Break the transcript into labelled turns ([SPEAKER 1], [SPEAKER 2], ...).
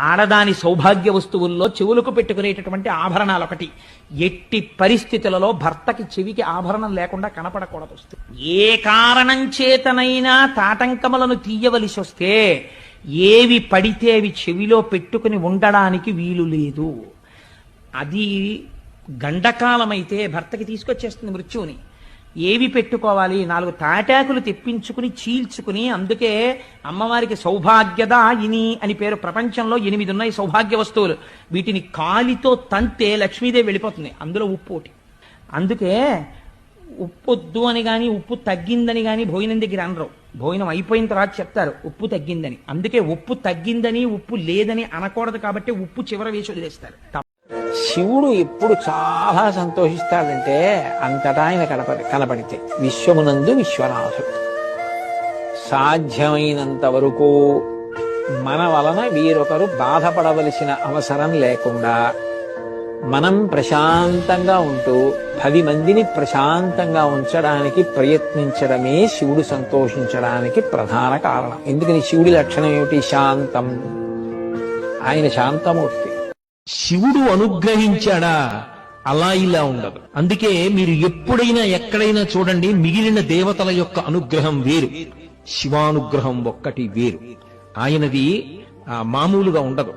[SPEAKER 1] ఆడదాని సౌభాగ్య వస్తువుల్లో చెవులకు పెట్టుకునేటటువంటి ఆభరణాలు ఒకటి. ఎట్టి పరిస్థితులలో భర్తకి చెవికి ఆభరణం లేకుండా కనపడకూడదు. ఏ కారణం చేతనైనా తాటంకములను తీయవలసి వస్తే ఏవి పడితే అవి చెవిలో పెట్టుకుని ఉండడానికి వీలు లేదు. అది గండకాలమైతే భర్తకి తీసుకొచ్చేస్తుంది మృత్యువుని. ఏవి పెట్టుకోవాలి? 4 తాటాకులు తెప్పించుకుని చీల్చుకుని, అందుకే అమ్మవారికి సౌభాగ్యదాయిని అని పేరు. ప్రపంచంలో 8 ఉన్నాయి సౌభాగ్య వస్తువులు. వీటిని కాలితో తంతే లక్ష్మీదేవి వెళ్ళిపోతుంది. అందులో ఉప్పు ఒకటి. అందుకే ఉప్పొద్దు అని కానీ ఉప్పు తగ్గిందని కానీ భోజనం దగ్గర అనరు. భోజనం అయిపోయిన తర్వాత చెప్తారు ఉప్పు తగ్గిందని. అందుకే ఉప్పు తగ్గిందని ఉప్పు లేదని అనకూడదు కాబట్టి ఉప్పు చివర వేసి వదిలేస్తారు.
[SPEAKER 2] శివుడు ఎప్పుడు చాలా సంతోషిస్తాడంటే అంతటా ఆయన కనపడితే. విశ్వమునందు విశ్వనాథుడు సాధ్యమైనంత వరకు మన వలన వీరొకరు బాధపడవలసిన అవసరం లేకుండా మనం ప్రశాంతంగా ఉంటూ 10 మందిని ప్రశాంతంగా ఉంచడానికి ప్రయత్నించడమే శివుడు సంతోషించడానికి ప్రధాన కారణం. ఎందుకని శివుడి లక్షణం ఏమిటి? శాంతం. ఆయన శాంతమూర్తి.
[SPEAKER 3] శివుడు అనుగ్రహించాడా? అలా ఇలా ఉండదు. అందుకే మీరు ఎప్పుడైనా ఎక్కడైనా చూడండి, మిగిలిన దేవతల యొక్క అనుగ్రహం వేరు, శివానుగ్రహం ఒక్కటి వేరు. ఆయనది మామూలుగా ఉండదు.